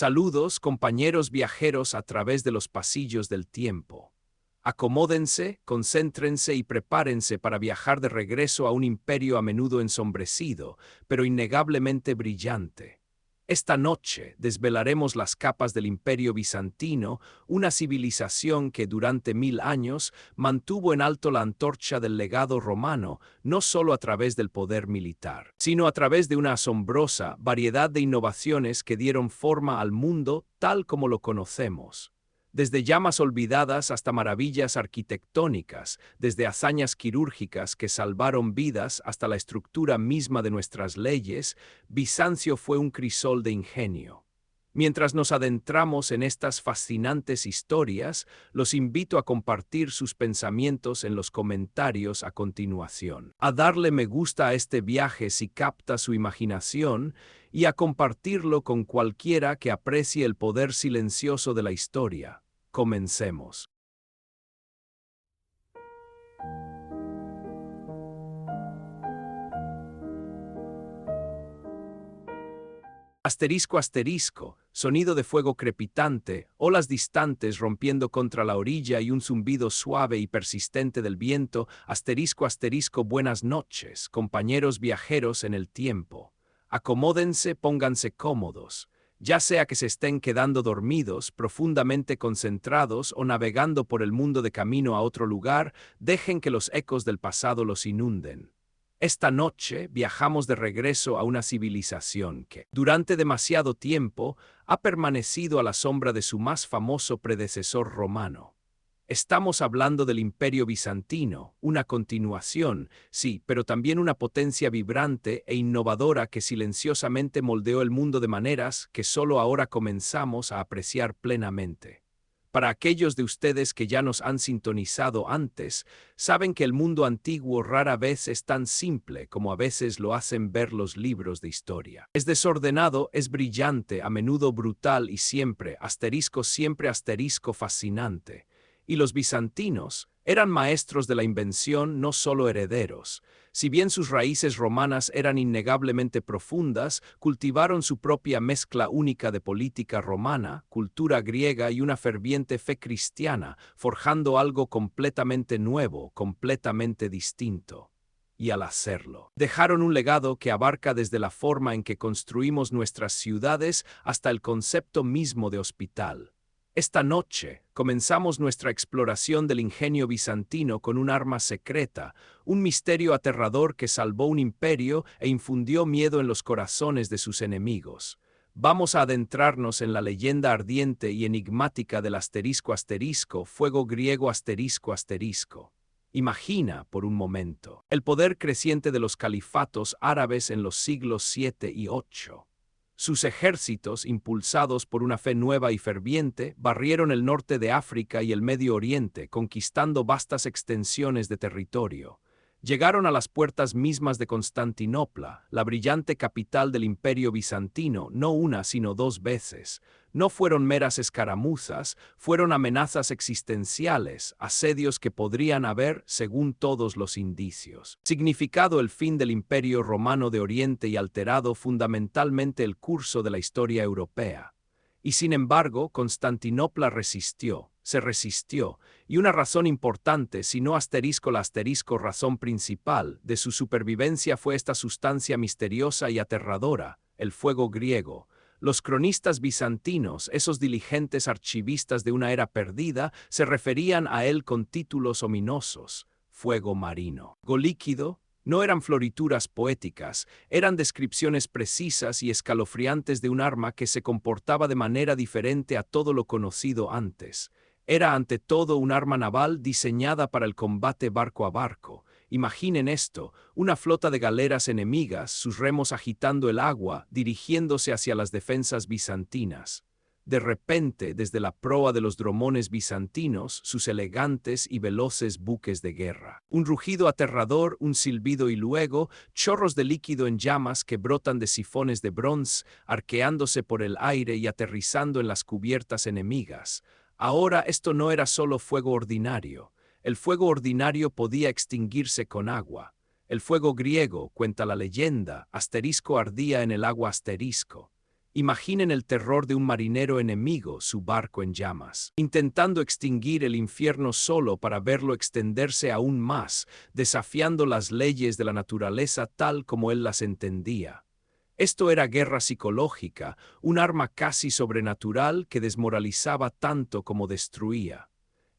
Saludos, compañeros viajeros a través de los pasillos del tiempo. Acomódense, concéntrense y prepárense para viajar de regreso a un imperio a menudo ensombrecido, pero innegablemente brillante. Esta noche desvelaremos las capas del Imperio Bizantino, una civilización que durante 1000 años mantuvo en alto la antorcha del legado romano, no solo a través del poder militar, sino a través de una asombrosa variedad de innovaciones que dieron forma al mundo tal como lo conocemos. Desde llamas olvidadas hasta maravillas arquitectónicas, desde hazañas quirúrgicas que salvaron vidas hasta la estructura misma de nuestras leyes, Bizancio fue un crisol de ingenio. Mientras nos adentramos en estas fascinantes historias, los invito a compartir sus pensamientos en los comentarios a continuación, a darle me gusta a este viaje si capta su imaginación y a compartirlo con cualquiera que aprecie el poder silencioso de la historia. Comencemos. Asterisco asterisco, sonido de fuego crepitante, olas distantes rompiendo contra la orilla y un zumbido suave y persistente del viento, asterisco asterisco buenas noches, compañeros viajeros en el tiempo. Acomódense, pónganse cómodos, ya sea que se estén quedando dormidos, profundamente concentrados o navegando por el mundo de camino a otro lugar, dejen que los ecos del pasado los inunden. Esta noche viajamos de regreso a una civilización que, durante demasiado tiempo, ha permanecido a la sombra de su más famoso predecesor romano. Estamos hablando del Imperio Bizantino, una continuación, sí, pero también una potencia vibrante e innovadora que silenciosamente moldeó el mundo de maneras que solo ahora comenzamos a apreciar plenamente. Para aquellos de ustedes que ya nos han sintonizado antes, saben que el mundo antiguo rara vez es tan simple como a veces lo hacen ver los libros de historia. Es desordenado, es brillante, a menudo brutal y siempre asterisco fascinante. Y los bizantinos eran maestros de la invención, no solo herederos. Si bien sus raíces romanas eran innegablemente profundas, cultivaron su propia mezcla única de política romana, cultura griega y una ferviente fe cristiana, forjando algo completamente nuevo, completamente distinto. Y al hacerlo, dejaron un legado que abarca desde la forma en que construimos nuestras ciudades hasta el concepto mismo de hospital. Esta noche comenzamos nuestra exploración del ingenio bizantino con un arma secreta, un misterio aterrador que salvó un imperio e infundió miedo en los corazones de sus enemigos. Vamos a adentrarnos en la leyenda ardiente y enigmática del asterisco fuego griego asterisco. Imagina, por un momento, el poder creciente de los califatos árabes en los siglos 7 y 8. Sus ejércitos, impulsados por una fe nueva y ferviente, barrieron el norte de África y el Medio Oriente, conquistando vastas extensiones de territorio. Llegaron a las puertas mismas de Constantinopla, la brillante capital del Imperio Bizantino, no una sino 2 veces. No fueron meras escaramuzas, fueron amenazas existenciales, asedios que podrían haber, según todos los indicios, significado el fin del Imperio Romano de Oriente y alterado fundamentalmente el curso de la historia europea. Y sin embargo, Constantinopla se resistió, y una razón importante, si no la razón principal, de su supervivencia fue esta sustancia misteriosa y aterradora, el fuego griego. Los cronistas bizantinos, esos diligentes archivistas de una era perdida, se referían a él con títulos ominosos: fuego marino, fuego líquido. No eran florituras poéticas, eran descripciones precisas y escalofriantes de un arma que se comportaba de manera diferente a todo lo conocido antes. Era ante todo un arma naval diseñada para el combate barco a barco. Imaginen esto, una flota de galeras enemigas, sus remos agitando el agua, dirigiéndose hacia las defensas bizantinas. De repente, desde la proa de los dromones bizantinos, sus elegantes y veloces buques de guerra. Un rugido aterrador, un silbido y luego, chorros de líquido en llamas que brotan de sifones de bronce, arqueándose por el aire y aterrizando en las cubiertas enemigas. Ahora esto no era solo fuego ordinario. El fuego ordinario podía extinguirse con agua. El fuego griego, cuenta la leyenda, ardía en el agua asterisco. Imaginen el terror de un marinero enemigo, su barco en llamas, intentando extinguir el infierno solo para verlo extenderse aún más, desafiando las leyes de la naturaleza tal como él las entendía. Esto era guerra psicológica, un arma casi sobrenatural que desmoralizaba tanto como destruía.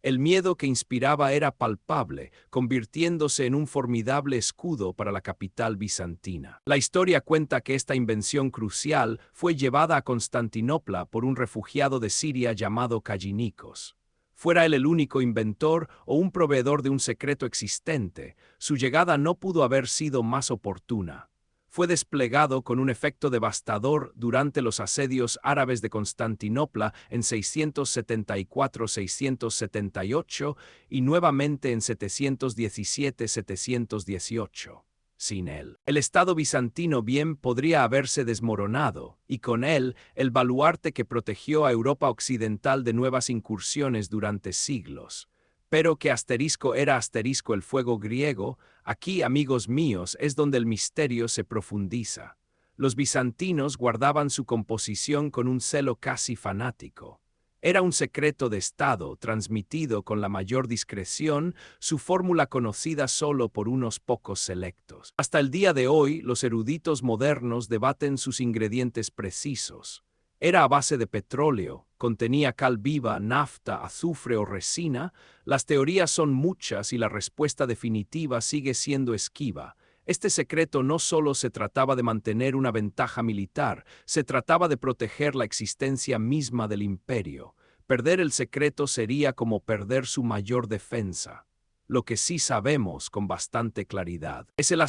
El miedo que inspiraba era palpable, convirtiéndose en un formidable escudo para la capital bizantina. La historia cuenta que esta invención crucial fue llevada a Constantinopla por un refugiado de Siria llamado Callinicos. Fuera él el único inventor o un proveedor de un secreto existente, su llegada no pudo haber sido más oportuna. Fue desplegado con un efecto devastador durante los asedios árabes de Constantinopla en 674-678 y nuevamente en 717-718. Sin él, el Estado bizantino bien podría haberse desmoronado, y con él, el baluarte que protegió a Europa occidental de nuevas incursiones durante siglos. Pero que asterisco era asterisco el fuego griego, aquí, amigos míos, es donde el misterio se profundiza. Los bizantinos guardaban su composición con un celo casi fanático. Era un secreto de Estado, transmitido con la mayor discreción, su fórmula conocida solo por unos pocos selectos. Hasta el día de hoy, los eruditos modernos debaten sus ingredientes precisos. Era a base de petróleo, contenía cal viva, nafta, azufre o resina. Las teorías son muchas y la respuesta definitiva sigue siendo esquiva. Este secreto no solo se trataba de mantener una ventaja militar, se trataba de proteger la existencia misma del imperio. Perder el secreto sería como perder su mayor defensa. Lo que sí sabemos con bastante claridad es el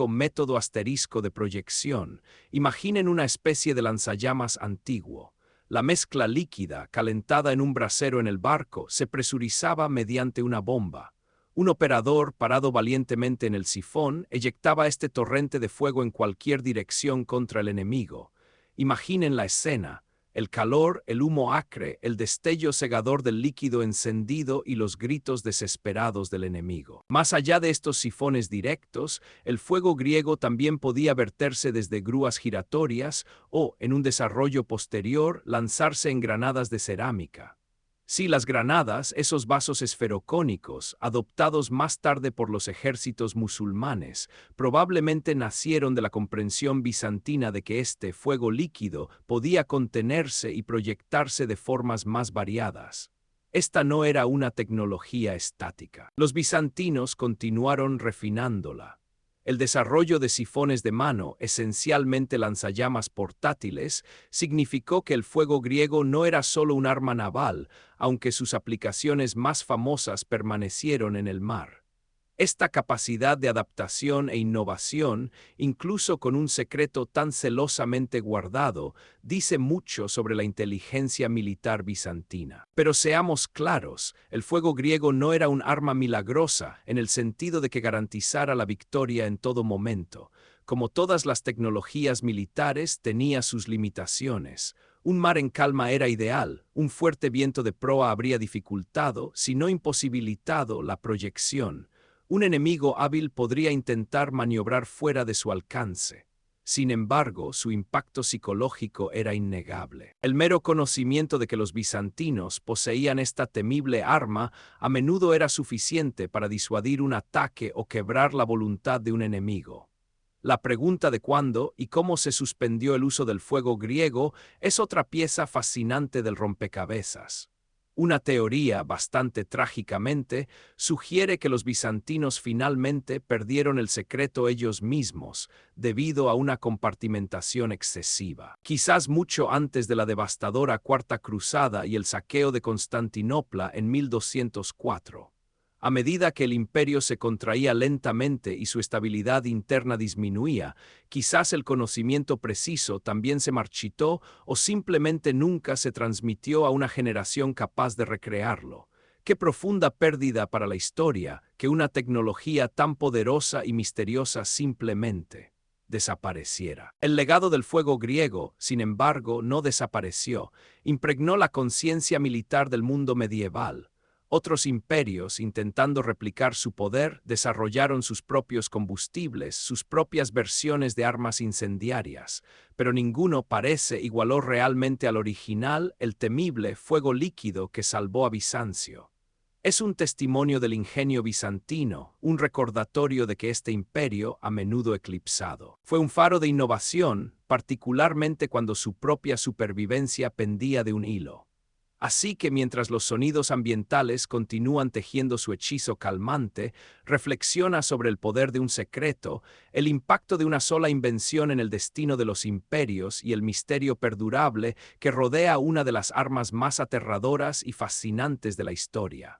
método asterisco de proyección. Imaginen una especie de lanzallamas antiguo. La mezcla líquida, calentada en un brasero en el barco, se presurizaba mediante una bomba. Un operador, parado valientemente en el sifón, eyectaba este torrente de fuego en cualquier dirección contra el enemigo. Imaginen la escena. El calor, el humo acre, el destello cegador del líquido encendido y los gritos desesperados del enemigo. Más allá de estos sifones directos, el fuego griego también podía verterse desde grúas giratorias o, en un desarrollo posterior, lanzarse en granadas de cerámica. Sí, las granadas, esos vasos esferocónicos, adoptados más tarde por los ejércitos musulmanes, probablemente nacieron de la comprensión bizantina de que este fuego líquido podía contenerse y proyectarse de formas más variadas. Esta no era una tecnología estática. Los bizantinos continuaron refinándola. El desarrollo de sifones de mano, esencialmente lanzallamas portátiles, significó que el fuego griego no era solo un arma naval, aunque sus aplicaciones más famosas permanecieron en el mar. Esta capacidad de adaptación e innovación, incluso con un secreto tan celosamente guardado, dice mucho sobre la inteligencia militar bizantina. Pero seamos claros, el fuego griego no era un arma milagrosa en el sentido de que garantizara la victoria en todo momento. Como todas las tecnologías militares, tenía sus limitaciones. Un mar en calma era ideal, un fuerte viento de proa habría dificultado, si no imposibilitado, la proyección. Un enemigo hábil podría intentar maniobrar fuera de su alcance. Sin embargo, su impacto psicológico era innegable. El mero conocimiento de que los bizantinos poseían esta temible arma a menudo era suficiente para disuadir un ataque o quebrar la voluntad de un enemigo. La pregunta de cuándo y cómo se suspendió el uso del fuego griego es otra pieza fascinante del rompecabezas. Una teoría, bastante trágicamente, sugiere que los bizantinos finalmente perdieron el secreto ellos mismos, debido a una compartimentación excesiva. Quizás mucho antes de la devastadora Cuarta Cruzada y el saqueo de Constantinopla en 1204. A medida que el imperio se contraía lentamente y su estabilidad interna disminuía, quizás el conocimiento preciso también se marchitó o simplemente nunca se transmitió a una generación capaz de recrearlo. Qué profunda pérdida para la historia que una tecnología tan poderosa y misteriosa simplemente desapareciera. El legado del fuego griego, sin embargo, no desapareció, impregnó la conciencia militar del mundo medieval. Otros imperios, intentando replicar su poder, desarrollaron sus propios combustibles, sus propias versiones de armas incendiarias, pero ninguno parece igualó realmente al original, el temible fuego líquido que salvó a Bizancio. Es un testimonio del ingenio bizantino, un recordatorio de que este imperio, a menudo eclipsado, fue un faro de innovación, particularmente cuando su propia supervivencia pendía de un hilo. Así que mientras los sonidos ambientales continúan tejiendo su hechizo calmante, reflexiona sobre el poder de un secreto, el impacto de una sola invención en el destino de los imperios y el misterio perdurable que rodea una de las armas más aterradoras y fascinantes de la historia.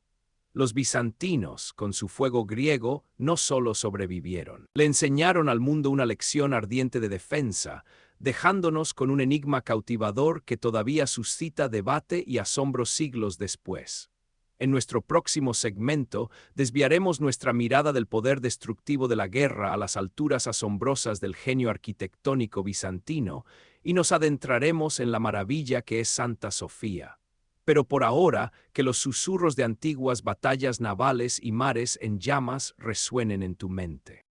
Los bizantinos, con su fuego griego, no solo sobrevivieron. Le enseñaron al mundo una lección ardiente de defensa, dejándonos con un enigma cautivador que todavía suscita debate y asombro siglos después. En nuestro próximo segmento, desviaremos nuestra mirada del poder destructivo de la guerra a las alturas asombrosas del genio arquitectónico bizantino y nos adentraremos en la maravilla que es Santa Sofía. Pero por ahora, que los susurros de antiguas batallas navales y mares en llamas resuenen en tu mente.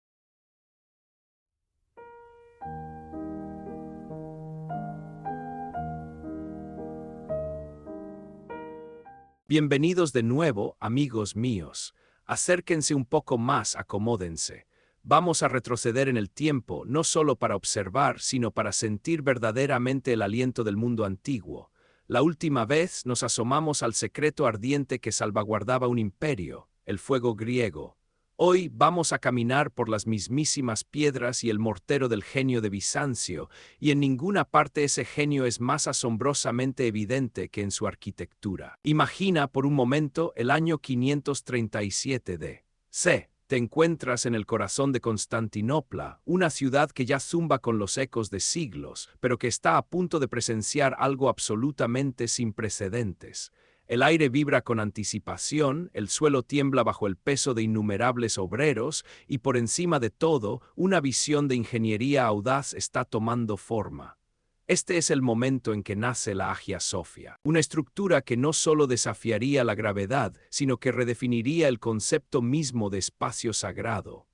Bienvenidos de nuevo, amigos míos. Acérquense un poco más, acomódense. Vamos a retroceder en el tiempo, no solo para observar, sino para sentir verdaderamente el aliento del mundo antiguo. La última vez nos asomamos al secreto ardiente que salvaguardaba un imperio, el fuego griego. Hoy vamos a caminar por las mismísimas piedras y el mortero del genio de Bizancio, y en ninguna parte ese genio es más asombrosamente evidente que en su arquitectura. Imagina por un momento el año 537 d.C. Te encuentras en el corazón de Constantinopla, una ciudad que ya zumba con los ecos de siglos, pero que está a punto de presenciar algo absolutamente sin precedentes. El aire vibra con anticipación, el suelo tiembla bajo el peso de innumerables obreros y por encima de todo, una visión de ingeniería audaz está tomando forma. Este es el momento en que nace la Hagia Sophia, una estructura que no solo desafiaría la gravedad, sino que redefiniría el concepto mismo de espacio sagrado.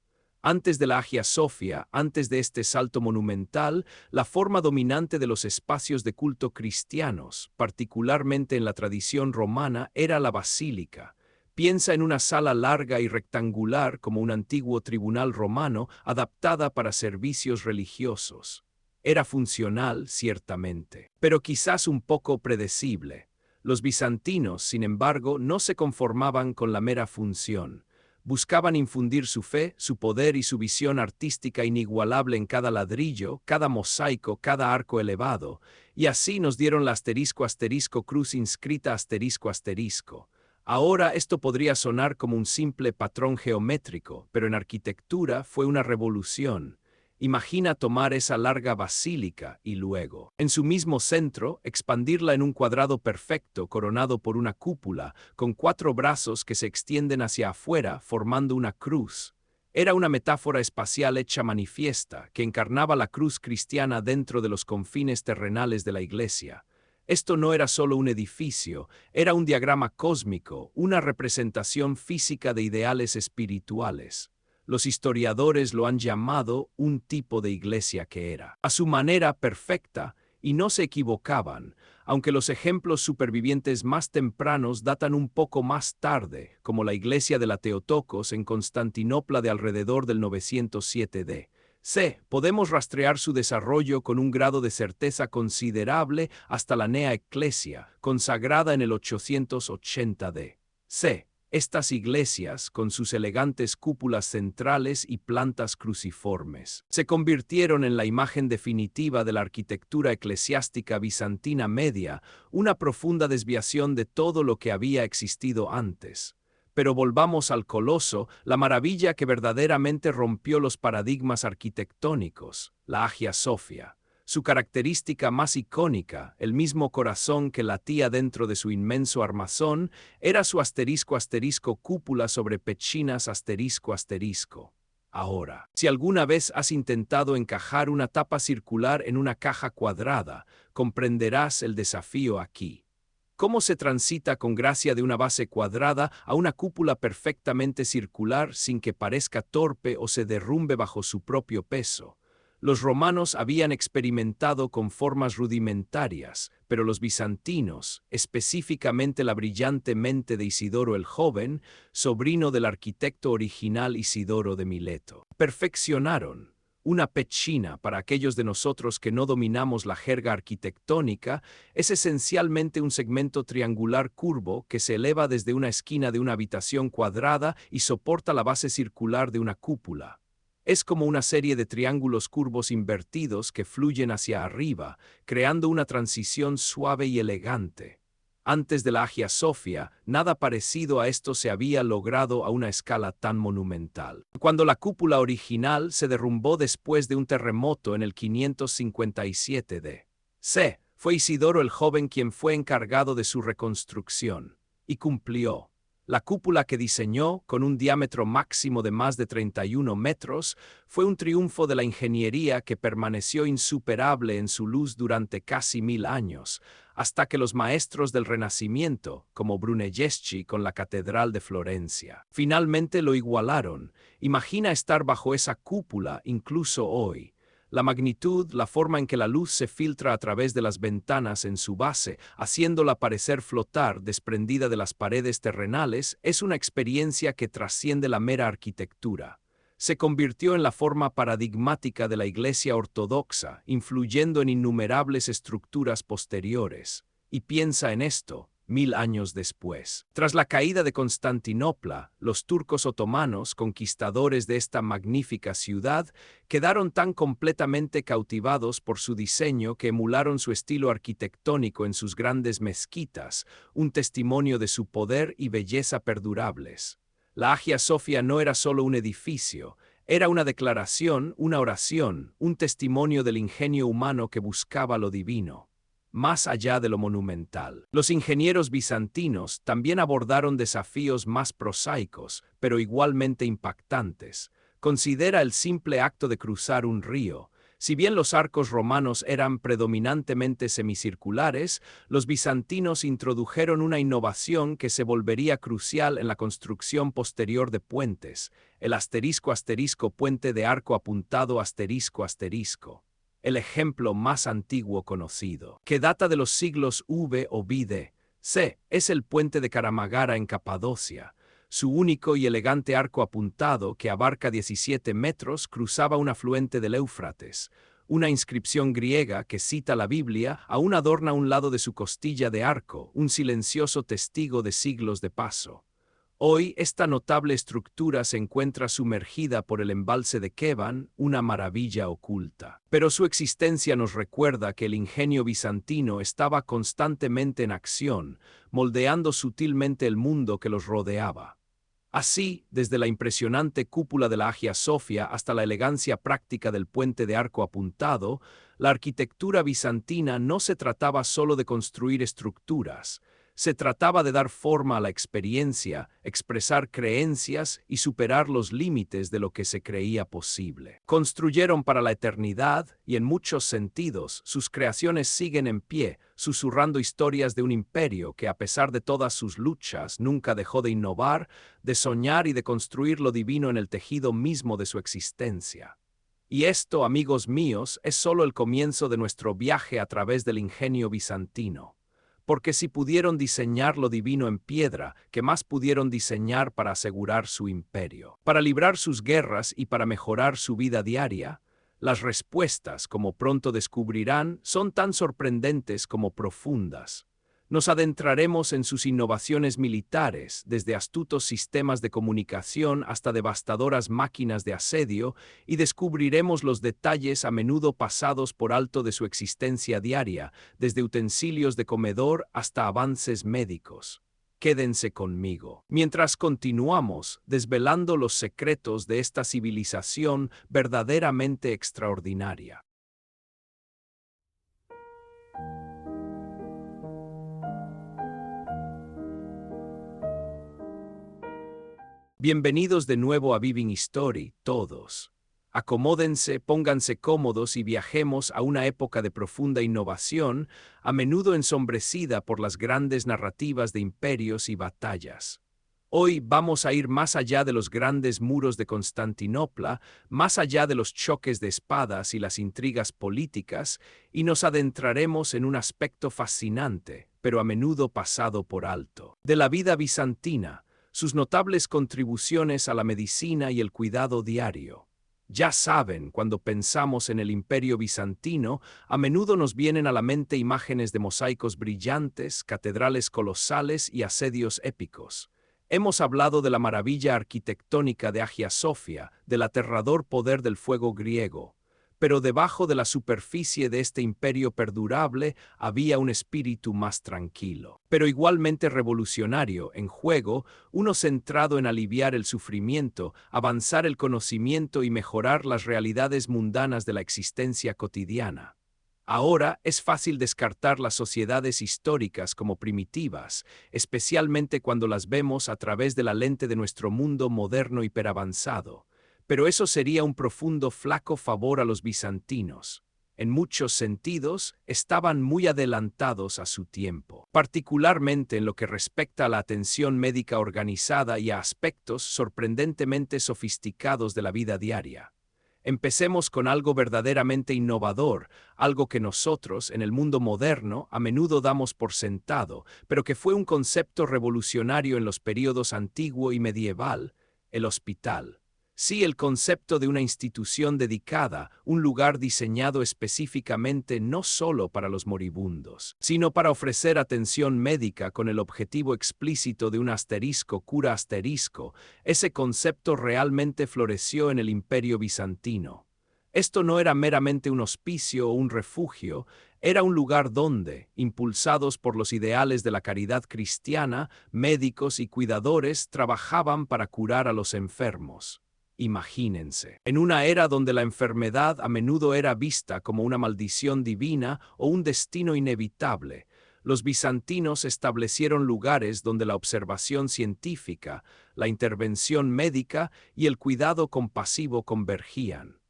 Antes de la Hagia Sophia, antes de este salto monumental, la forma dominante de los espacios de culto cristianos, particularmente en la tradición romana, era la basílica. Piensa en una sala larga y rectangular como un antiguo tribunal romano adaptada para servicios religiosos. Era funcional, ciertamente, pero quizás un poco predecible. Los bizantinos, sin embargo, no se conformaban con la mera función. Buscaban infundir su fe, su poder y su visión artística inigualable en cada ladrillo, cada mosaico, cada arco elevado, y así nos dieron la asterisco asterisco cruz inscrita asterisco asterisco. Ahora esto podría sonar como un simple patrón geométrico, pero en arquitectura fue una revolución. Imagina tomar esa larga basílica y luego, en su mismo centro, expandirla en un cuadrado perfecto coronado por una cúpula, con 4 brazos que se extienden hacia afuera formando una cruz. Era una metáfora espacial hecha manifiesta, que encarnaba la cruz cristiana dentro de los confines terrenales de la iglesia. Esto no era solo un edificio, era un diagrama cósmico, una representación física de ideales espirituales. Los historiadores lo han llamado un tipo de iglesia que era, a su manera, perfecta, y no se equivocaban, aunque los ejemplos supervivientes más tempranos datan un poco más tarde, como la iglesia de la Teotocos en Constantinopla de alrededor del 907 d.C. Podemos rastrear su desarrollo con un grado de certeza considerable hasta la Nea Ecclesia, consagrada en el 880 d.C. Estas iglesias, con sus elegantes cúpulas centrales y plantas cruciformes, se convirtieron en la imagen definitiva de la arquitectura eclesiástica bizantina media, una profunda desviación de todo lo que había existido antes. Pero volvamos al coloso, la maravilla que verdaderamente rompió los paradigmas arquitectónicos, la Hagia Sophia. Su característica más icónica, el mismo corazón que latía dentro de su inmenso armazón, era su asterisco asterisco cúpula sobre pechinas asterisco asterisco. Ahora, si alguna vez has intentado encajar una tapa circular en una caja cuadrada, comprenderás el desafío aquí. Cómo se transita con gracia de una base cuadrada a una cúpula perfectamente circular sin que parezca torpe o se derrumbe bajo su propio peso. Los romanos habían experimentado con formas rudimentarias, pero los bizantinos, específicamente la brillante mente de Isidoro el Joven, sobrino del arquitecto original Isidoro de Mileto, perfeccionaron. Una pechina, para aquellos de nosotros que no dominamos la jerga arquitectónica, es esencialmente un segmento triangular curvo que se eleva desde una esquina de una habitación cuadrada y soporta la base circular de una cúpula. Es como una serie de triángulos curvos invertidos que fluyen hacia arriba, creando una transición suave y elegante. Antes de la Hagia Sophia, nada parecido a esto se había logrado a una escala tan monumental. Cuando la cúpula original se derrumbó después de un terremoto en el 557 d.C., fue Isidoro el Joven quien fue encargado de su reconstrucción, y cumplió. La cúpula que diseñó, con un diámetro máximo de más de 31 metros, fue un triunfo de la ingeniería que permaneció insuperable en su luz durante casi 1000 años, hasta que los maestros del Renacimiento, como Brunelleschi con la Catedral de Florencia, finalmente lo igualaron. Imagina estar bajo esa cúpula incluso hoy. La magnitud, la forma en que la luz se filtra a través de las ventanas en su base, haciéndola parecer flotar desprendida de las paredes terrenales, es una experiencia que trasciende la mera arquitectura. Se convirtió en la forma paradigmática de la Iglesia ortodoxa, influyendo en innumerables estructuras posteriores. Y piensa en esto. 1000 años después. Tras la caída de Constantinopla, los turcos otomanos, conquistadores de esta magnífica ciudad, quedaron tan completamente cautivados por su diseño que emularon su estilo arquitectónico en sus grandes mezquitas, un testimonio de su poder y belleza perdurables. La Hagia Sophia no era solo un edificio, era una declaración, una oración, un testimonio del ingenio humano que buscaba lo divino, más allá de lo monumental. Los ingenieros bizantinos también abordaron desafíos más prosaicos, pero igualmente impactantes. Considera el simple acto de cruzar un río. Si bien los arcos romanos eran predominantemente semicirculares, los bizantinos introdujeron una innovación que se volvería crucial en la construcción posterior de puentes, el ** puente de arco apuntado ***. El ejemplo más antiguo conocido, que data de los siglos V o B.C., es el puente de Karamagara en Capadocia. Su único y elegante arco apuntado, que abarca 17 metros, cruzaba un afluente del Éufrates. Una inscripción griega que cita la Biblia aún adorna un lado de su costilla de arco, un silencioso testigo de siglos de paso. Hoy, esta notable estructura se encuentra sumergida por el embalse de Keban, una maravilla oculta. Pero su existencia nos recuerda que el ingenio bizantino estaba constantemente en acción, moldeando sutilmente el mundo que los rodeaba. Así, desde la impresionante cúpula de la Hagia Sophia hasta la elegancia práctica del puente de arco apuntado, la arquitectura bizantina no se trataba solo de construir estructuras. Se trataba de dar forma a la experiencia, expresar creencias y superar los límites de lo que se creía posible. Construyeron para la eternidad y en muchos sentidos sus creaciones siguen en pie, susurrando historias de un imperio que a pesar de todas sus luchas nunca dejó de innovar, de soñar y de construir lo divino en el tejido mismo de su existencia. Y esto, amigos míos, es solo el comienzo de nuestro viaje a través del ingenio bizantino. Porque si pudieron diseñar lo divino en piedra, ¿qué más pudieron diseñar para asegurar su imperio? Para librar sus guerras y para mejorar su vida diaria, las respuestas, como pronto descubrirán, son tan sorprendentes como profundas. Nos adentraremos en sus innovaciones militares, desde astutos sistemas de comunicación hasta devastadoras máquinas de asedio, y descubriremos los detalles a menudo pasados por alto de su existencia diaria, desde utensilios de comedor hasta avances médicos. Quédense conmigo, mientras continuamos desvelando los secretos de esta civilización verdaderamente extraordinaria. Bienvenidos de nuevo a Viving History, todos. Acomódense, pónganse cómodos y viajemos a una época de profunda innovación, a menudo ensombrecida por las grandes narrativas de imperios y batallas. Hoy vamos a ir más allá de los grandes muros de Constantinopla, más allá de los choques de espadas y las intrigas políticas, y nos adentraremos en un aspecto fascinante, pero a menudo pasado por alto, de la vida bizantina, sus notables contribuciones a la medicina y el cuidado diario. Ya saben, cuando pensamos en el Imperio bizantino, a menudo nos vienen a la mente imágenes de mosaicos brillantes, catedrales colosales y asedios épicos. Hemos hablado de la maravilla arquitectónica de Hagia Sofia, del aterrador poder del fuego griego. Pero debajo de la superficie de este imperio perdurable había un espíritu más tranquilo, pero igualmente revolucionario, en juego, uno centrado en aliviar el sufrimiento, avanzar el conocimiento y mejorar las realidades mundanas de la existencia cotidiana. Ahora es fácil descartar las sociedades históricas como primitivas, especialmente cuando las vemos a través de la lente de nuestro mundo moderno hiperavanzado. Pero eso sería un profundo flaco favor a los bizantinos. En muchos sentidos, estaban muy adelantados a su tiempo, particularmente en lo que respecta a la atención médica organizada y a aspectos sorprendentemente sofisticados de la vida diaria. Empecemos con algo verdaderamente innovador, algo que nosotros, en el mundo moderno, a menudo damos por sentado, pero que fue un concepto revolucionario en los períodos antiguo y medieval: el hospital. Sí, el concepto de una institución dedicada, un lugar diseñado específicamente no solo para los moribundos, sino para ofrecer atención médica con el objetivo explícito de un asterisco cura asterisco. Ese concepto realmente floreció en el Imperio bizantino. Esto no era meramente un hospicio o un refugio, era un lugar donde, impulsados por los ideales de la caridad cristiana, médicos y cuidadores trabajaban para curar a los enfermos. Imagínense, en una era donde la enfermedad a menudo era vista como una maldición divina o un destino inevitable, los bizantinos establecieron lugares donde la observación científica, la intervención médica y el cuidado compasivo convergían.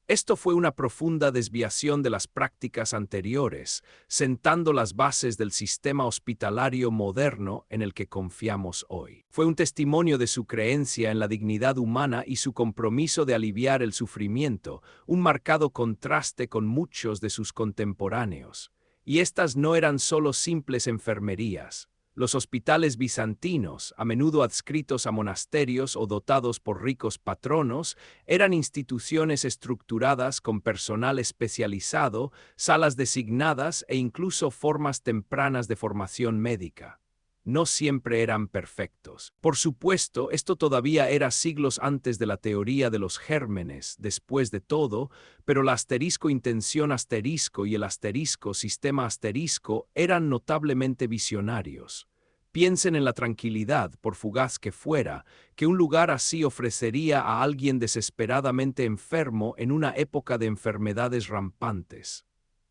Esto fue una profunda desviación de las prácticas anteriores, sentando las bases del sistema hospitalario moderno en el que confiamos hoy. Fue un testimonio de su creencia en la dignidad humana y su compromiso de aliviar el sufrimiento, un marcado contraste con muchos de sus contemporáneos. Y estas no eran solo simples enfermerías. Los hospitales bizantinos, a menudo adscritos a monasterios o dotados por ricos patronos, eran instituciones estructuradas con personal especializado, salas designadas e incluso formas tempranas de formación médica. No siempre eran perfectos. Por supuesto, esto todavía era siglos antes de la teoría de los gérmenes, después de todo, pero la asterisco intención asterisco y el asterisco sistema asterisco eran notablemente visionarios. Piensen en la tranquilidad, por fugaz que fuera, que un lugar así ofrecería a alguien desesperadamente enfermo en una época de enfermedades rampantes.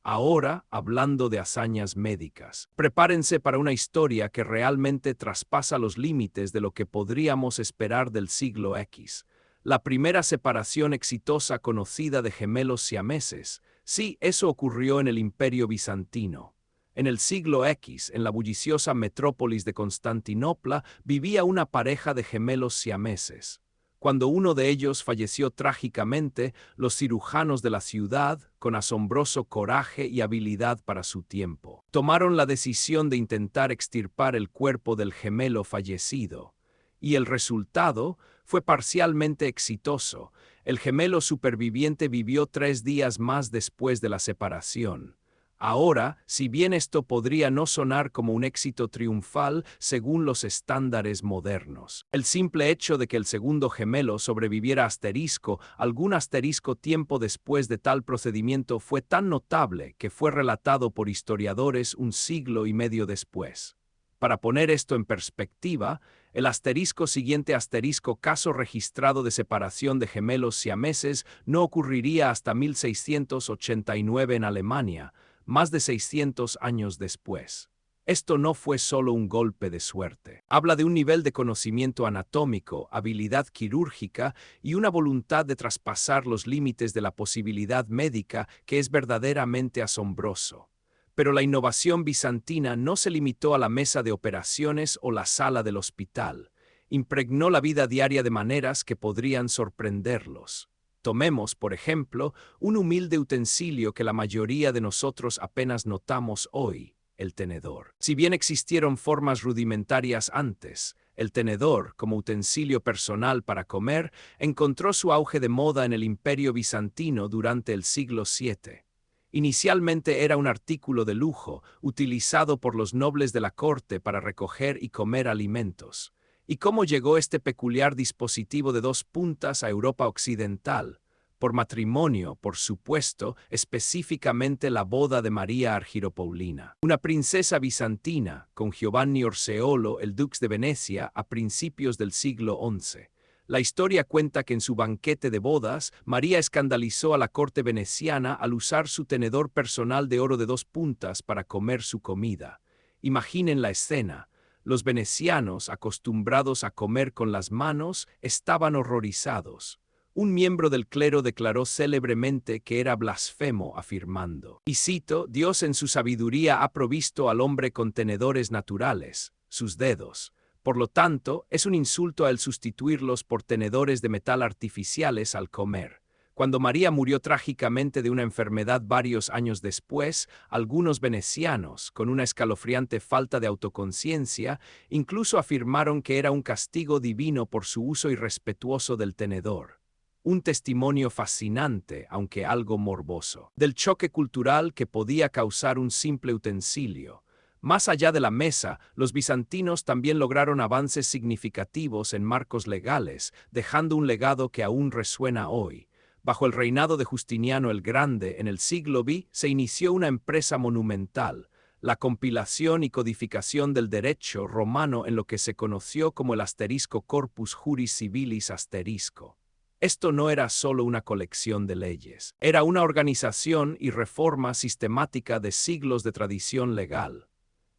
Ahora, hablando de hazañas médicas, prepárense para una historia que realmente traspasa los límites de lo que podríamos esperar del siglo X. La primera separación exitosa conocida de gemelos siameses. Sí, eso ocurrió en el Imperio bizantino. En el siglo X, en la bulliciosa metrópolis de Constantinopla, vivía una pareja de gemelos siameses. Cuando uno de ellos falleció trágicamente, los cirujanos de la ciudad, con asombroso coraje y habilidad para su tiempo, tomaron la decisión de intentar extirpar el cuerpo del gemelo fallecido. Y el resultado fue parcialmente exitoso. El gemelo superviviente vivió 3 días más después de la separación. Ahora, si bien esto podría no sonar como un éxito triunfal según los estándares modernos, el simple hecho de que el segundo gemelo sobreviviera algún asterisco tiempo después de tal procedimiento fue tan notable que fue relatado por historiadores un siglo y medio después. Para poner esto en perspectiva, el asterisco siguiente caso registrado de separación de gemelos siameses no ocurriría hasta 1689 en Alemania, más de 600 años después. Esto no fue solo un golpe de suerte. Habla de un nivel de conocimiento anatómico, habilidad quirúrgica y una voluntad de traspasar los límites de la posibilidad médica que es verdaderamente asombroso. Pero la innovación bizantina no se limitó a la mesa de operaciones o la sala del hospital. Impregnó la vida diaria de maneras que podrían sorprenderlos. Tomemos, por ejemplo, un humilde utensilio que la mayoría de nosotros apenas notamos hoy: el tenedor. Si bien existieron formas rudimentarias antes, el tenedor, como utensilio personal para comer, encontró su auge de moda en el Imperio bizantino durante el siglo VII. Inicialmente era un artículo de lujo, utilizado por los nobles de la corte para recoger y comer alimentos. ¿Y cómo llegó este peculiar dispositivo de dos puntas a Europa occidental? Por matrimonio, por supuesto, específicamente la boda de María Argiropoulina, una princesa bizantina, con Giovanni Orseolo, el dux de Venecia, a principios del siglo XI. La historia cuenta que en su banquete de bodas, María escandalizó a la corte veneciana al usar su tenedor personal de oro de dos puntas para comer su comida. Imaginen la escena. Los venecianos, acostumbrados a comer con las manos, estaban horrorizados. Un miembro del clero declaró célebremente que era blasfemo, afirmando, y cito: «Dios en su sabiduría ha provisto al hombre con tenedores naturales, sus dedos. Por lo tanto, es un insulto al sustituirlos por tenedores de metal artificiales al comer». Cuando María murió trágicamente de una enfermedad varios años después, algunos venecianos, con una escalofriante falta de autoconciencia, incluso afirmaron que era un castigo divino por su uso irrespetuoso del tenedor. Un testimonio fascinante, aunque algo morboso, del choque cultural que podía causar un simple utensilio. Más allá de la mesa, los bizantinos también lograron avances significativos en marcos legales, dejando un legado que aún resuena hoy. Bajo el reinado de Justiniano el Grande, en el siglo V, se inició una empresa monumental: la compilación y codificación del derecho romano en lo que se conoció como el asterisco Corpus Juris Civilis asterisco. Esto no era solo una colección de leyes, era una organización y reforma sistemática de siglos de tradición legal.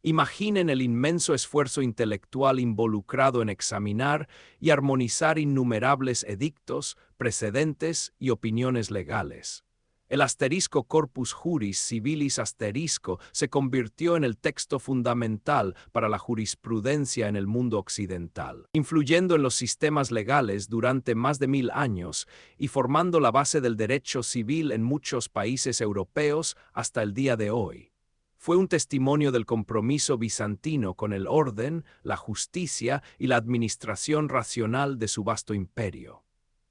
Imaginen el inmenso esfuerzo intelectual involucrado en examinar y armonizar innumerables edictos, precedentes y opiniones legales. El asterisco Corpus Juris Civilis asterisco se convirtió en el texto fundamental para la jurisprudencia en el mundo occidental, influyendo en los sistemas legales durante más de 1000 años y formando la base del derecho civil en muchos países europeos hasta el día de hoy. Fue un testimonio del compromiso bizantino con el orden, la justicia y la administración racional de su vasto imperio.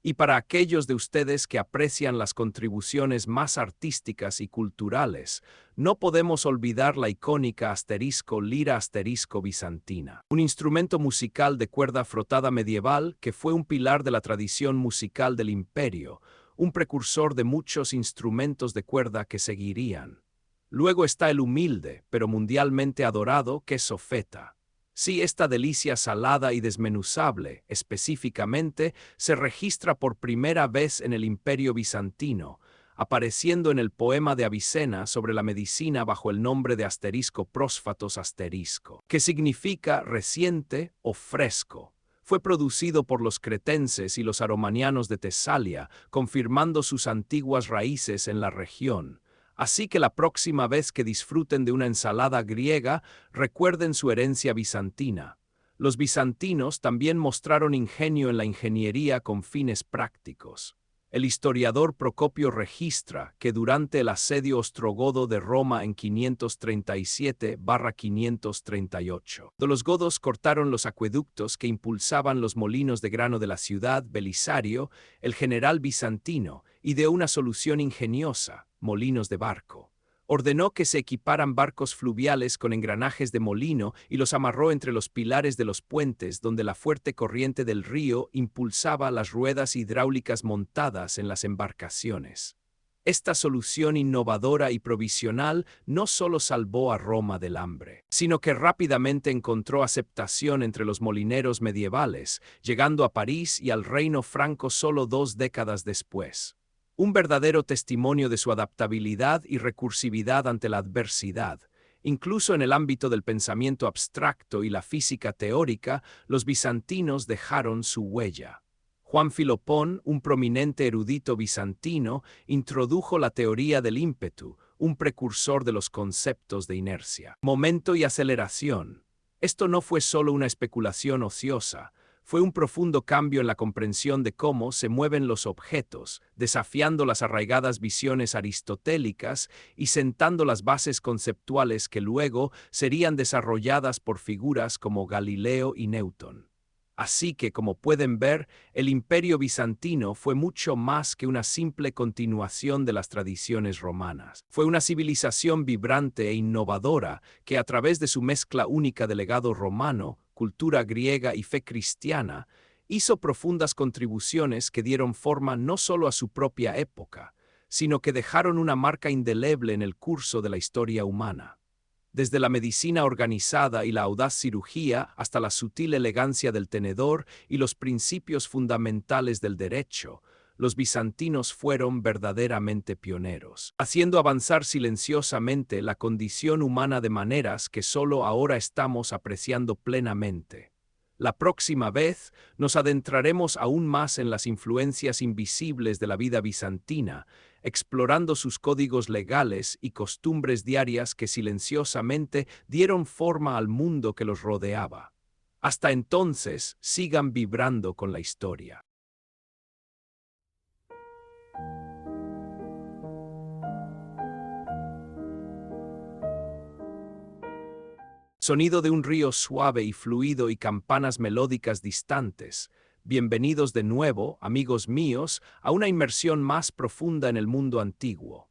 Y para aquellos de ustedes que aprecian las contribuciones más artísticas y culturales, no podemos olvidar la icónica asterisco lira asterisco bizantina, un instrumento musical de cuerda frotada medieval que fue un pilar de la tradición musical del imperio, un precursor de muchos instrumentos de cuerda que seguirían. Luego está el humilde, pero mundialmente adorado, queso feta. Sí, esta delicia salada y desmenuzable, específicamente, se registra por primera vez en el Imperio bizantino, apareciendo en el poema de Avicena sobre la medicina bajo el nombre de asterisco prósfatos asterisco, que significa reciente o fresco. Fue producido por los cretenses y los aromanianos de Tesalia, confirmando sus antiguas raíces en la región. Así que la próxima vez que disfruten de una ensalada griega, recuerden su herencia bizantina. Los bizantinos también mostraron ingenio en la ingeniería con fines prácticos. El historiador Procopio registra que durante el asedio ostrogodo de Roma en 537-538, los godos cortaron los acueductos que impulsaban los molinos de grano de la ciudad, Belisario, el general bizantino, ideó una solución ingeniosa: molinos de barco. Ordenó que se equiparan barcos fluviales con engranajes de molino y los amarró entre los pilares de los puentes donde la fuerte corriente del río impulsaba las ruedas hidráulicas montadas en las embarcaciones. Esta solución innovadora y provisional no solo salvó a Roma del hambre, sino que rápidamente encontró aceptación entre los molineros medievales, llegando a París y al reino franco solo 2 décadas después. Un verdadero testimonio de su adaptabilidad y recursividad ante la adversidad. Incluso en el ámbito del pensamiento abstracto y la física teórica, los bizantinos dejaron su huella. Juan Filopón, un prominente erudito bizantino, introdujo la teoría del ímpetu, un precursor de los conceptos de inercia, momento y aceleración. Esto no fue solo una especulación ociosa, fue un profundo cambio en la comprensión de cómo se mueven los objetos, desafiando las arraigadas visiones aristotélicas y sentando las bases conceptuales que luego serían desarrolladas por figuras como Galileo y Newton. Así que, como pueden ver, el Imperio bizantino fue mucho más que una simple continuación de las tradiciones romanas. Fue una civilización vibrante e innovadora que, a través de su mezcla única de legado romano, cultura griega y fe cristiana, hizo profundas contribuciones que dieron forma no solo a su propia época, sino que dejaron una marca indeleble en el curso de la historia humana. Desde la medicina organizada y la audaz cirugía hasta la sutil elegancia del tenedor y los principios fundamentales del derecho, los bizantinos fueron verdaderamente pioneros, haciendo avanzar silenciosamente la condición humana de maneras que solo ahora estamos apreciando plenamente. La próxima vez nos adentraremos aún más en las influencias invisibles de la vida bizantina, explorando sus códigos legales y costumbres diarias que silenciosamente dieron forma al mundo que los rodeaba. Hasta entonces, sigan vibrando con la historia. Sonido de un río suave y fluido y campanas melódicas distantes. Bienvenidos de nuevo, amigos míos, a una inmersión más profunda en el mundo antiguo.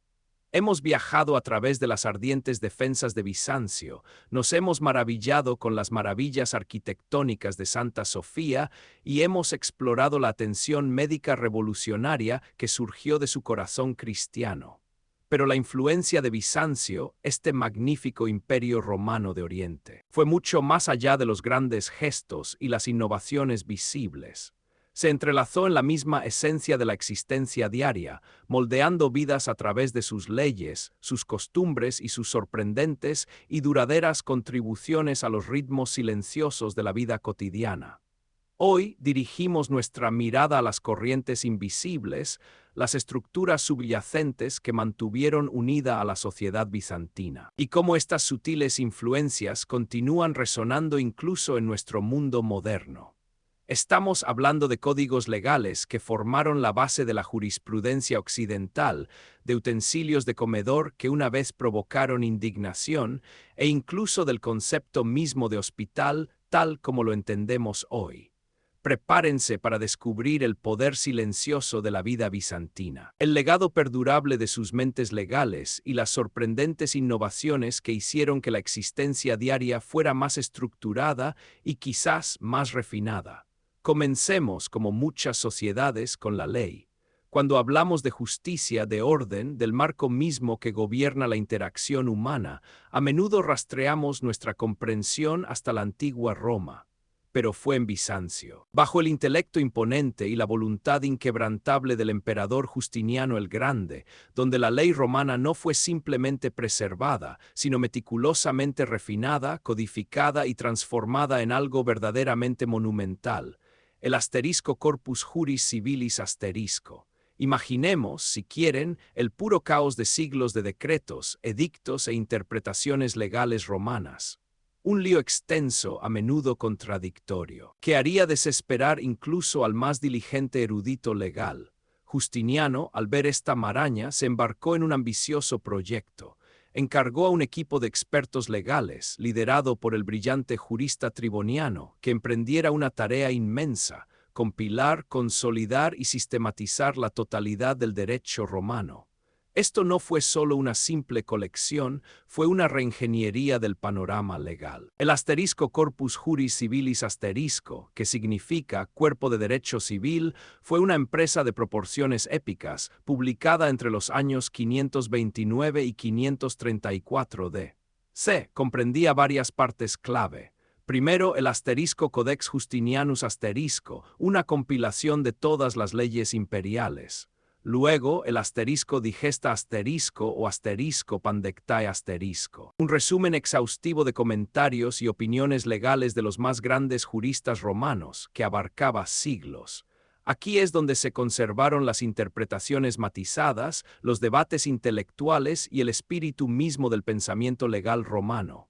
Hemos viajado a través de las ardientes defensas de Bizancio, nos hemos maravillado con las maravillas arquitectónicas de Santa Sofía y hemos explorado la atención médica revolucionaria que surgió de su corazón cristiano. Pero la influencia de Bizancio, este magnífico imperio romano de Oriente, fue mucho más allá de los grandes gestos y las innovaciones visibles. Se entrelazó en la misma esencia de la existencia diaria, moldeando vidas a través de sus leyes, sus costumbres y sus sorprendentes y duraderas contribuciones a los ritmos silenciosos de la vida cotidiana. Hoy dirigimos nuestra mirada a las corrientes invisibles, las estructuras subyacentes que mantuvieron unida a la sociedad bizantina, y cómo estas sutiles influencias continúan resonando incluso en nuestro mundo moderno. Estamos hablando de códigos legales que formaron la base de la jurisprudencia occidental, de utensilios de comedor que una vez provocaron indignación, e incluso del concepto mismo de hospital tal como lo entendemos hoy. Prepárense para descubrir el poder silencioso de la vida bizantina, el legado perdurable de sus mentes legales y las sorprendentes innovaciones que hicieron que la existencia diaria fuera más estructurada y quizás más refinada. Comencemos, como muchas sociedades, con la ley. Cuando hablamos de justicia, de orden, del marco mismo que gobierna la interacción humana, a menudo rastreamos nuestra comprensión hasta la antigua Roma. Pero fue en Bizancio, bajo el intelecto imponente y la voluntad inquebrantable del emperador Justiniano el Grande, donde la ley romana no fue simplemente preservada, sino meticulosamente refinada, codificada y transformada en algo verdaderamente monumental, el asterisco Corpus Juris Civilis asterisco. Imaginemos, si quieren, el puro caos de siglos de decretos, edictos e interpretaciones legales romanas. Un lío extenso, a menudo contradictorio, que haría desesperar incluso al más diligente erudito legal. Justiniano, al ver esta maraña, se embarcó en un ambicioso proyecto. Encargó a un equipo de expertos legales, liderado por el brillante jurista Triboniano, que emprendiera una tarea inmensa: compilar, consolidar y sistematizar la totalidad del derecho romano. Esto no fue solo una simple colección, fue una reingeniería del panorama legal. El asterisco Corpus Juris Civilis asterisco, que significa Cuerpo de Derecho Civil, fue una empresa de proporciones épicas, publicada entre los años 529 y 534 d.C. Comprendía varias partes clave. Primero, el asterisco Codex Justinianus asterisco, una compilación de todas las leyes imperiales. Luego, el asterisco digesta asterisco o asterisco pandectae asterisco. Un resumen exhaustivo de comentarios y opiniones legales de los más grandes juristas romanos, que abarcaba siglos. Aquí es donde se conservaron las interpretaciones matizadas, los debates intelectuales y el espíritu mismo del pensamiento legal romano.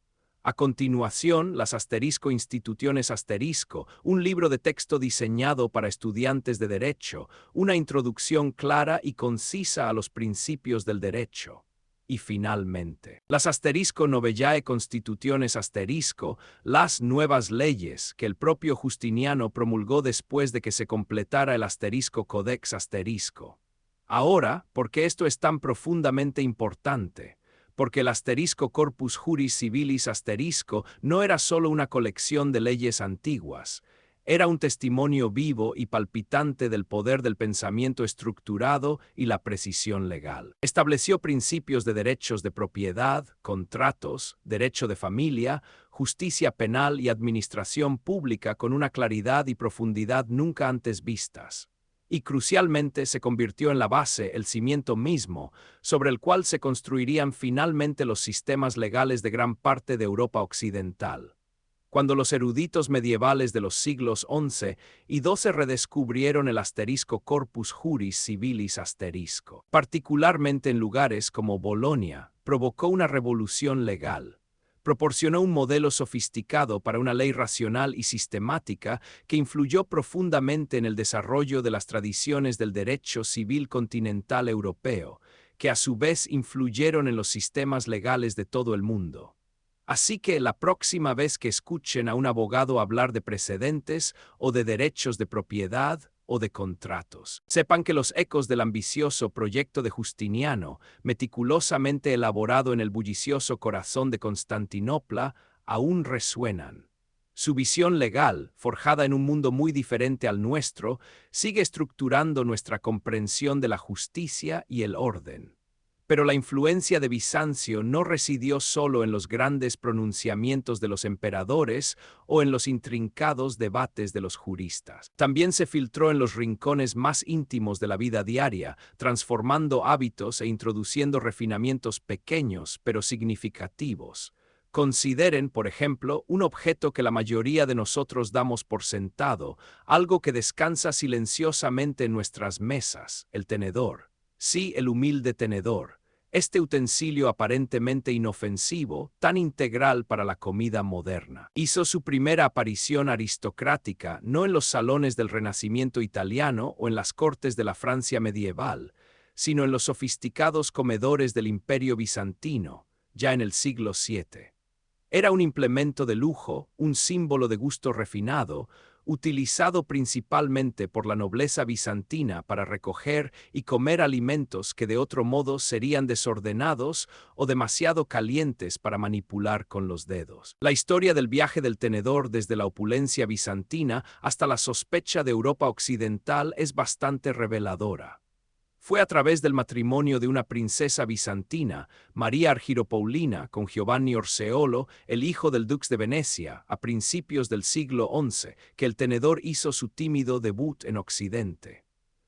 A continuación, las asterisco instituciones asterisco, un libro de texto diseñado para estudiantes de derecho, una introducción clara y concisa a los principios del derecho. Y finalmente, las asterisco novellae constituciones asterisco, las nuevas leyes que el propio Justiniano promulgó después de que se completara el asterisco codex asterisco. Ahora, ¿por qué esto es tan profundamente importante? Porque el asterisco Corpus Juris Civilis asterisco no era solo una colección de leyes antiguas, era un testimonio vivo y palpitante del poder del pensamiento estructurado y la precisión legal. Estableció principios de derechos de propiedad, contratos, derecho de familia, justicia penal y administración pública con una claridad y profundidad nunca antes vistas. Y crucialmente se convirtió en la base, el cimiento mismo, sobre el cual se construirían finalmente los sistemas legales de gran parte de Europa occidental. Cuando los eruditos medievales de los siglos XI y XII redescubrieron el asterisco Corpus Juris Civilis asterisco, particularmente en lugares como Bolonia, provocó una revolución legal. Proporcionó un modelo sofisticado para una ley racional y sistemática que influyó profundamente en el desarrollo de las tradiciones del derecho civil continental europeo, que a su vez influyeron en los sistemas legales de todo el mundo. Así que la próxima vez que escuchen a un abogado hablar de precedentes o de derechos de propiedad o de contratos, sepan que los ecos del ambicioso proyecto de Justiniano, meticulosamente elaborado en el bullicioso corazón de Constantinopla, aún resuenan. Su visión legal, forjada en un mundo muy diferente al nuestro, sigue estructurando nuestra comprensión de la justicia y el orden. Pero la influencia de Bizancio no residió solo en los grandes pronunciamientos de los emperadores o en los intrincados debates de los juristas. También se filtró en los rincones más íntimos de la vida diaria, transformando hábitos e introduciendo refinamientos pequeños pero significativos. Consideren, por ejemplo, un objeto que la mayoría de nosotros damos por sentado, algo que descansa silenciosamente en nuestras mesas, el tenedor. Sí, el humilde tenedor, este utensilio aparentemente inofensivo, tan integral para la comida moderna. Hizo su primera aparición aristocrática no en los salones del Renacimiento italiano o en las cortes de la Francia medieval, sino en los sofisticados comedores del Imperio bizantino, ya en el siglo VII. Era un implemento de lujo, un símbolo de gusto refinado, utilizado principalmente por la nobleza bizantina para recoger y comer alimentos que de otro modo serían desordenados o demasiado calientes para manipular con los dedos. La historia del viaje del tenedor desde la opulencia bizantina hasta la sospecha de Europa occidental es bastante reveladora. Fue a través del matrimonio de una princesa bizantina, María Argiropoulina, con Giovanni Orseolo, el hijo del dux de Venecia, a principios del siglo XI, que el tenedor hizo su tímido debut en Occidente.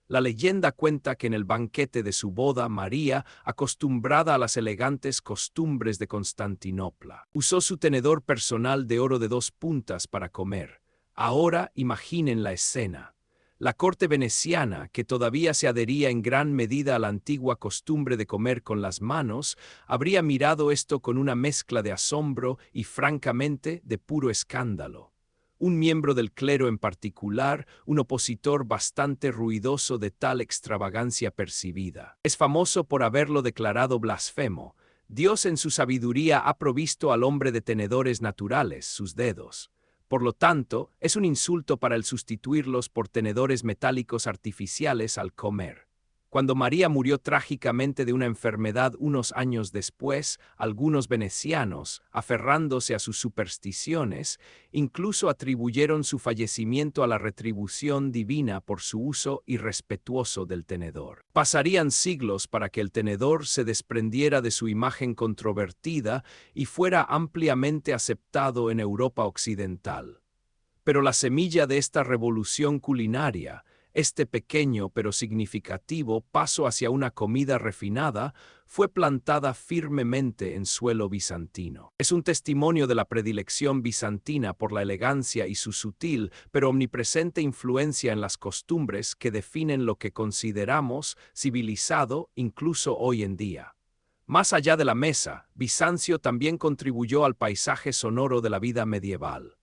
La leyenda cuenta que en el banquete de su boda, María, acostumbrada a las elegantes costumbres de Constantinopla, usó su tenedor personal de oro de 2 puntas para comer. Ahora imaginen la escena. La corte veneciana, que todavía se adhería en gran medida a la antigua costumbre de comer con las manos, habría mirado esto con una mezcla de asombro y, francamente, de puro escándalo. Un miembro del clero en particular, un opositor bastante ruidoso de tal extravagancia percibida, es famoso por haberlo declarado blasfemo. Dios en su sabiduría ha provisto al hombre de tenedores naturales, sus dedos. Por lo tanto, es un insulto para él sustituirlos por tenedores metálicos artificiales al comer. Cuando María murió trágicamente de una enfermedad unos años después, algunos venecianos, aferrándose a sus supersticiones, incluso atribuyeron su fallecimiento a la retribución divina por su uso irrespetuoso del tenedor. Pasarían siglos para que el tenedor se desprendiera de su imagen controvertida y fuera ampliamente aceptado en Europa occidental. Pero la semilla de esta revolución culinaria, Este pequeño pero significativo paso hacia una comida refinada fue plantada firmemente en suelo bizantino. Es un testimonio de la predilección bizantina por la elegancia y su sutil pero omnipresente influencia en las costumbres que definen lo que consideramos civilizado incluso hoy en día. Más allá de la mesa, Bizancio también contribuyó al paisaje sonoro de la vida medieval.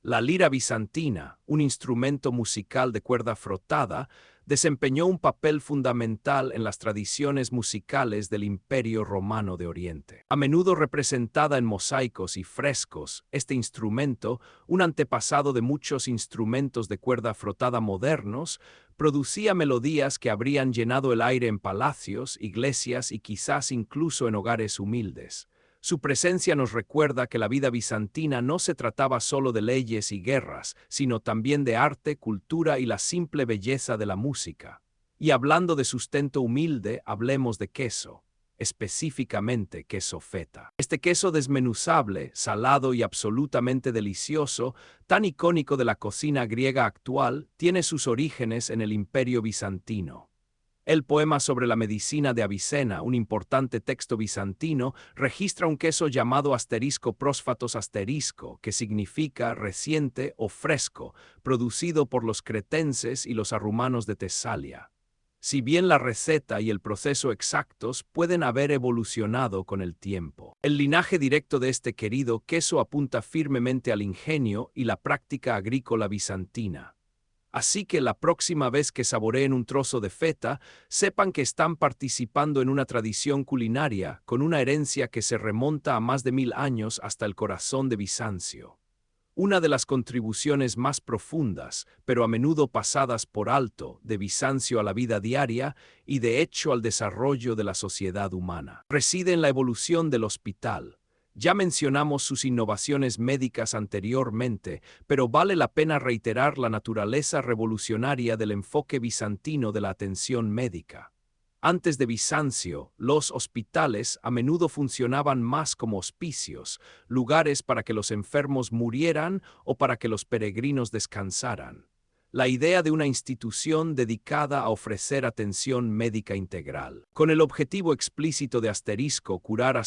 La lira bizantina, un instrumento musical de cuerda frotada, desempeñó un papel fundamental en las tradiciones musicales del Imperio Romano de Oriente. A menudo representada en mosaicos y frescos, este instrumento, un antepasado de muchos instrumentos de cuerda frotada modernos, producía melodías que habrían llenado el aire en palacios, iglesias y quizás incluso en hogares humildes. Su presencia nos recuerda que la vida bizantina no se trataba solo de leyes y guerras, sino también de arte, cultura y la simple belleza de la música. Y hablando de sustento humilde, hablemos de queso, específicamente queso feta. Este queso desmenuzable, salado y absolutamente delicioso, tan icónico de la cocina griega actual, tiene sus orígenes en el Imperio bizantino. El poema sobre la medicina de Avicena, un importante texto bizantino, registra un queso llamado asterisco prósfatos asterisco, que significa reciente o fresco, producido por los cretenses y los arrumanos de Tesalia. Si bien la receta y el proceso exactos pueden haber evolucionado con el tiempo, el linaje directo de este querido queso apunta firmemente al ingenio y la práctica agrícola bizantina. Así que la próxima vez que saboreen un trozo de feta, sepan que están participando en una tradición culinaria con una herencia que se remonta a más de 1000 años hasta el corazón de Bizancio. Una de las contribuciones más profundas, pero a menudo pasadas por alto, de Bizancio a la vida diaria y de hecho al desarrollo de la sociedad humana, reside en la evolución del hospital. Ya mencionamos sus innovaciones médicas anteriormente, pero vale la pena reiterar la naturaleza revolucionaria del enfoque bizantino de la atención médica. Antes de Bizancio, los hospitales a menudo funcionaban más como hospicios, lugares para que los enfermos murieran o para que los peregrinos descansaran. La idea de una institución dedicada a ofrecer atención médica integral, con el objetivo explícito de curar a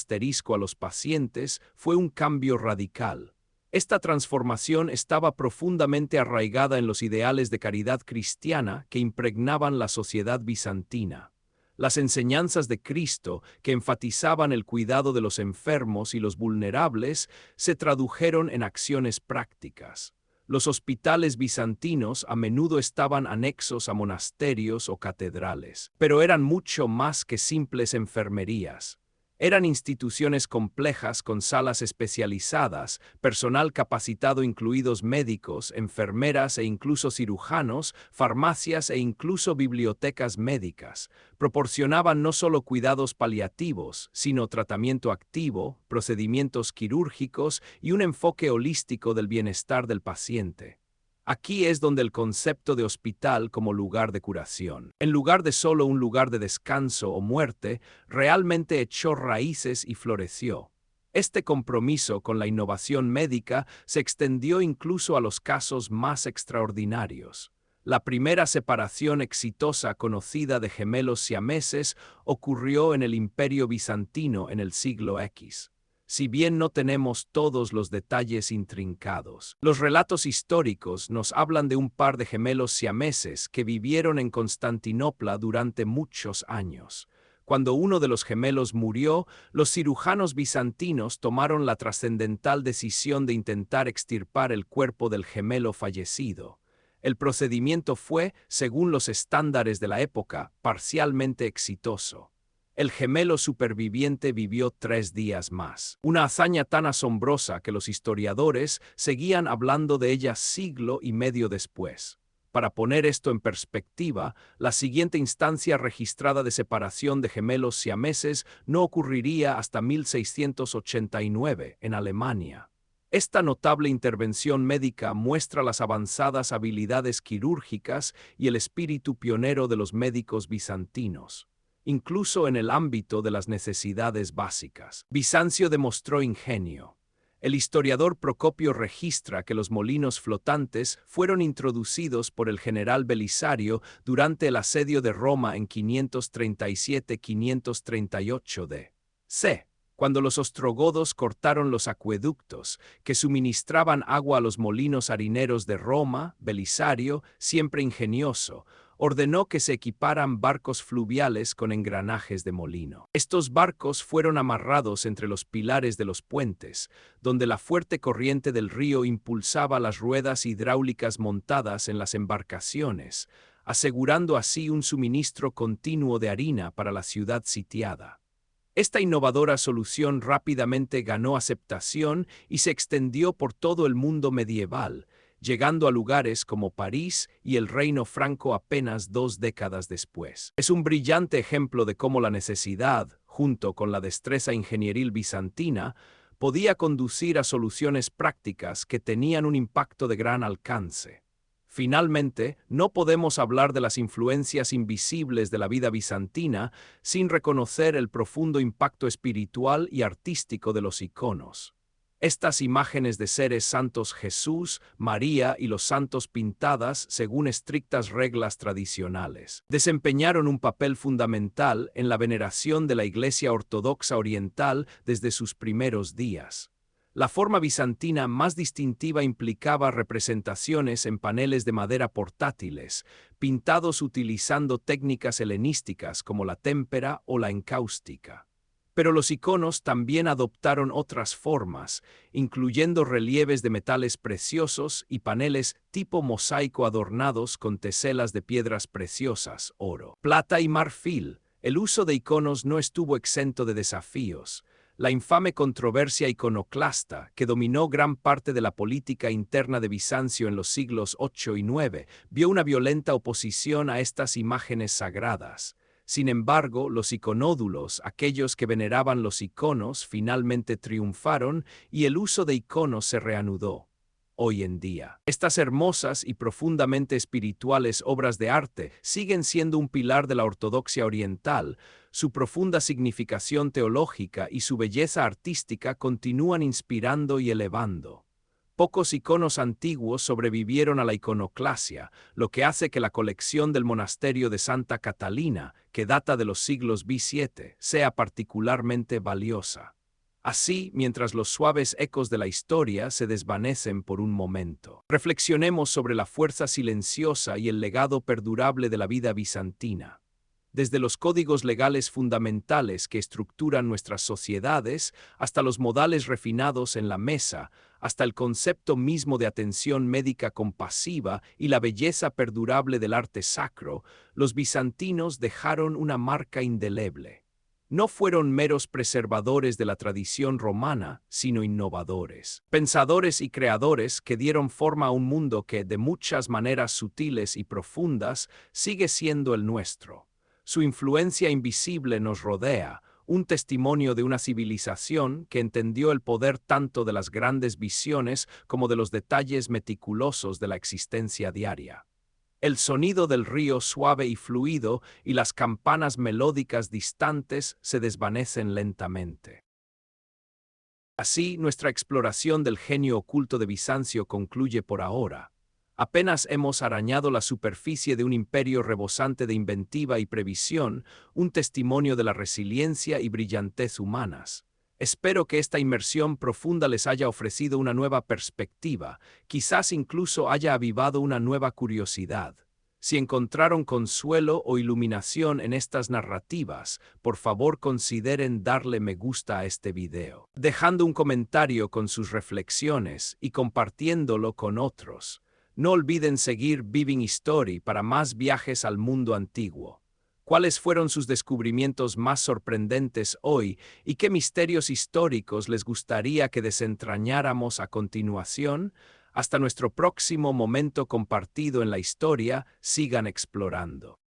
los pacientes, fue un cambio radical. Esta transformación estaba profundamente arraigada en los ideales de caridad cristiana que impregnaban la sociedad bizantina. Las enseñanzas de Cristo, que enfatizaban el cuidado de los enfermos y los vulnerables, se tradujeron en acciones prácticas. Los hospitales bizantinos a menudo estaban anexos a monasterios o catedrales, pero eran mucho más que simples enfermerías. Eran instituciones complejas con salas especializadas, personal capacitado incluidos médicos, enfermeras e incluso cirujanos, farmacias e incluso bibliotecas médicas. Proporcionaban no solo cuidados paliativos, sino tratamiento activo, procedimientos quirúrgicos y un enfoque holístico del bienestar del paciente. Aquí es donde el concepto de hospital como lugar de curación, en lugar de solo un lugar de descanso o muerte, realmente echó raíces y floreció. Este compromiso con la innovación médica se extendió incluso a los casos más extraordinarios. La primera separación exitosa conocida de gemelos siameses ocurrió en el Imperio bizantino en el siglo X. Si bien no tenemos todos los detalles intrincados, los relatos históricos nos hablan de un par de gemelos siameses que vivieron en Constantinopla durante muchos años. Cuando uno de los gemelos murió, los cirujanos bizantinos tomaron la trascendental decisión de intentar extirpar el cuerpo del gemelo fallecido. El procedimiento fue, según los estándares de la época, parcialmente exitoso. El gemelo superviviente vivió 3 días más. Una hazaña tan asombrosa que los historiadores seguían hablando de ella siglo y medio después. Para poner esto en perspectiva, la siguiente instancia registrada de separación de gemelos siameses no ocurriría hasta 1689 en Alemania. Esta notable intervención médica muestra las avanzadas habilidades quirúrgicas y el espíritu pionero de los médicos bizantinos. Incluso en el ámbito de las necesidades básicas, Bizancio demostró ingenio. El historiador Procopio registra que los molinos flotantes fueron introducidos por el general Belisario durante el asedio de Roma en 537-538 d.C., cuando los ostrogodos cortaron los acueductos que suministraban agua a los molinos harineros de Roma. Belisario, siempre ingenioso, ordenó que se equiparan barcos fluviales con engranajes de molino. Estos barcos fueron amarrados entre los pilares de los puentes, donde la fuerte corriente del río impulsaba las ruedas hidráulicas montadas en las embarcaciones, asegurando así un suministro continuo de harina para la ciudad sitiada. Esta innovadora solución rápidamente ganó aceptación y se extendió por todo el mundo medieval, llegando a lugares como París y el Reino Franco apenas 2 décadas después. Es un brillante ejemplo de cómo la necesidad, junto con la destreza ingenieril bizantina, podía conducir a soluciones prácticas que tenían un impacto de gran alcance. Finalmente, no podemos hablar de las influencias invisibles de la vida bizantina sin reconocer el profundo impacto espiritual y artístico de los iconos. Estas imágenes de seres santos Jesús, María y los santos pintadas según estrictas reglas tradicionales, desempeñaron un papel fundamental en la veneración de la Iglesia Ortodoxa Oriental desde sus primeros días. La forma bizantina más distintiva implicaba representaciones en paneles de madera portátiles, pintados utilizando técnicas helenísticas como la témpera o la encáustica. Pero los iconos también adoptaron otras formas, incluyendo relieves de metales preciosos y paneles tipo mosaico adornados con teselas de piedras preciosas, oro, plata y marfil. El uso de iconos no estuvo exento de desafíos. La infame controversia iconoclasta, que dominó gran parte de la política interna de Bizancio en los siglos VIII y IX, vio una violenta oposición a estas imágenes sagradas. Sin embargo, los iconódulos, aquellos que veneraban los iconos, finalmente triunfaron y el uso de iconos se reanudó. Hoy en día, estas hermosas y profundamente espirituales obras de arte siguen siendo un pilar de la ortodoxia oriental. Su profunda significación teológica y su belleza artística continúan inspirando y elevando. Pocos iconos antiguos sobrevivieron a la iconoclasia, lo que hace que la colección del monasterio de Santa Catalina, que data de los siglos VII, sea particularmente valiosa. Así, mientras los suaves ecos de la historia se desvanecen por un momento, reflexionemos sobre la fuerza silenciosa y el legado perdurable de la vida bizantina. Desde los códigos legales fundamentales que estructuran nuestras sociedades, hasta los modales refinados en la mesa, hasta el concepto mismo de atención médica compasiva y la belleza perdurable del arte sacro, los bizantinos dejaron una marca indeleble. No fueron meros preservadores de la tradición romana, sino innovadores, pensadores y creadores que dieron forma a un mundo que, de muchas maneras sutiles y profundas, sigue siendo el nuestro. Su influencia invisible nos rodea, un testimonio de una civilización que entendió el poder tanto de las grandes visiones como de los detalles meticulosos de la existencia diaria. El sonido del río suave y fluido y las campanas melódicas distantes se desvanecen lentamente. Así, nuestra exploración del genio oculto de Bizancio concluye por ahora. Apenas hemos arañado la superficie de un imperio rebosante de inventiva y previsión, un testimonio de la resiliencia y brillantez humanas. Espero que esta inmersión profunda les haya ofrecido una nueva perspectiva, quizás incluso haya avivado una nueva curiosidad. Si encontraron consuelo o iluminación en estas narrativas, por favor consideren darle me gusta a este video, dejando un comentario con sus reflexiones y compartiéndolo con otros. No olviden seguir Viving History para más viajes al mundo antiguo. ¿Cuáles fueron sus descubrimientos más sorprendentes hoy y qué misterios históricos les gustaría que desentrañáramos a continuación? Hasta nuestro próximo momento compartido en la historia, sigan explorando.